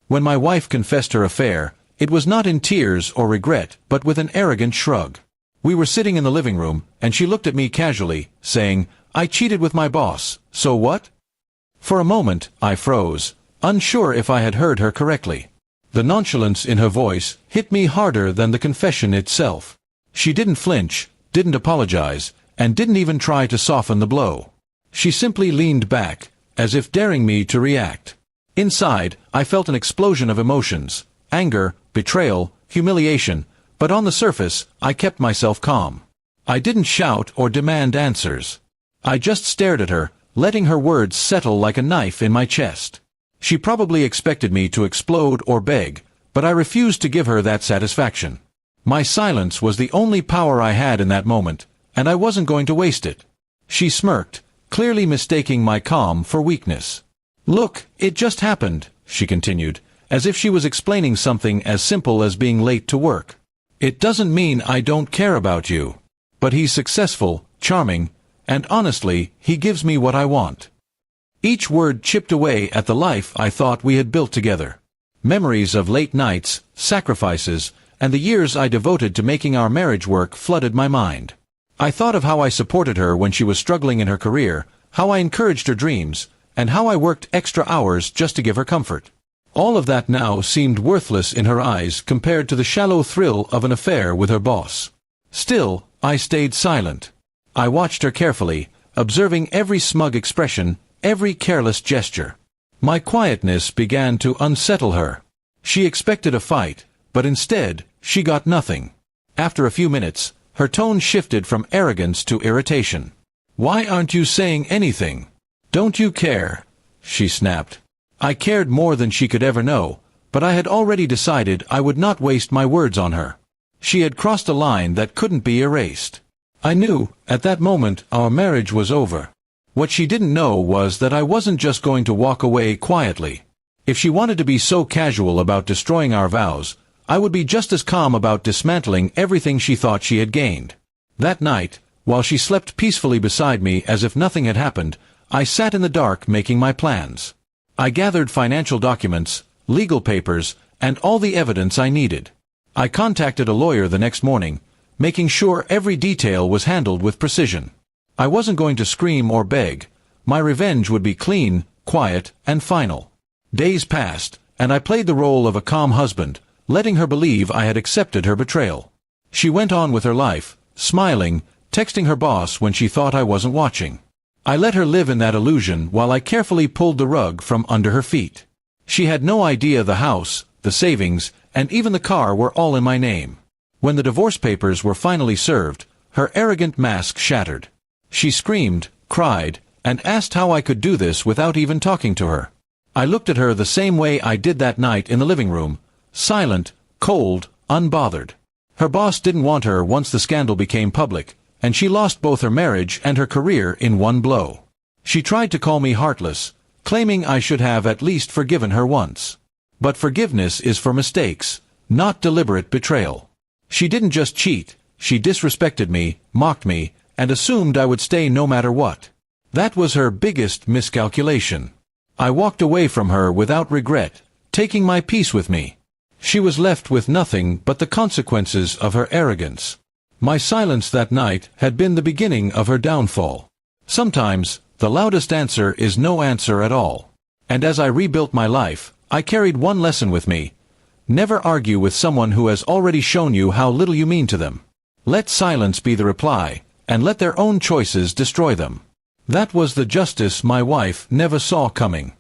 When my wife confessed her affair, it was not in tears or regret, but with an arrogant shrug. We were sitting in the living room, and she looked at me casually, saying, "I cheated with my boss, so what?" For a moment, I froze, unsure if I had heard her correctly. The nonchalance in her voice hit me harder than the confession itself. She didn't flinch, didn't apologize, and didn't even try to soften the blow. She simply leaned back, as if daring me to react. Inside, I felt an explosion of emotions: anger, betrayal, humiliation, but on the surface, I kept myself calm. I didn't shout or demand answers. I just stared at her, letting her words settle like a knife in my chest. She probably expected me to explode or beg, but I refused to give her that satisfaction. My silence was the only power I had in that moment, and I wasn't going to waste it. She smirked, clearly mistaking my calm for weakness. "Look, it just happened," she continued, as if she was explaining something as simple as being late to work. "It doesn't mean I don't care about you. But he's successful, charming, and honestly, he gives me what I want." Each word chipped away at the life I thought we had built together. Memories of late nights, sacrifices, and the years I devoted to making our marriage work flooded my mind. I thought of how I supported her when she was struggling in her career, how I encouraged her dreams, and how I worked extra hours just to give her comfort. All of that now seemed worthless in her eyes compared to the shallow thrill of an affair with her boss. Still, I stayed silent. I watched her carefully, observing every smug expression, every careless gesture. My quietness began to unsettle her. She expected a fight, but instead, she got nothing. After a few minutes, her tone shifted from arrogance to irritation. "Why aren't you saying anything? Don't you care?" she snapped. I cared more than she could ever know, but I had already decided I would not waste my words on her. She had crossed a line that couldn't be erased. I knew, at that moment, our marriage was over. What she didn't know was that I wasn't just going to walk away quietly. If she wanted to be so casual about destroying our vows, I would be just as calm about dismantling everything she thought she had gained. That night, while she slept peacefully beside me as if nothing had happened, I sat in the dark making my plans. I gathered financial documents, legal papers, and all the evidence I needed. I contacted a lawyer the next morning, making sure every detail was handled with precision. I wasn't going to scream or beg. My revenge would be clean, quiet, and final. Days passed, and I played the role of a calm husband, letting her believe I had accepted her betrayal. She went on with her life, smiling, texting her boss when she thought I wasn't watching. I let her live in that illusion while I carefully pulled the rug from under her feet. She had no idea the house, the savings, and even the car were all in my name. When the divorce papers were finally served, her arrogant mask shattered. She screamed, cried, and asked how I could do this without even talking to her. I looked at her the same way I did that night in the living room, silent, cold, unbothered. Her boss didn't want her once the scandal became public, and she lost both her marriage and her career in one blow. She tried to call me heartless, claiming I should have at least forgiven her once. But forgiveness is for mistakes, not deliberate betrayal. She didn't just cheat, she disrespected me, mocked me, and assumed I would stay no matter what. That was her biggest miscalculation. I walked away from her without regret, taking my peace with me. She was left with nothing but the consequences of her arrogance. My silence that night had been the beginning of her downfall. Sometimes, the loudest answer is no answer at all. And as I rebuilt my life, I carried one lesson with me. Never argue with someone who has already shown you how little you mean to them. Let silence be the reply, and let their own choices destroy them. That was the justice my wife never saw coming.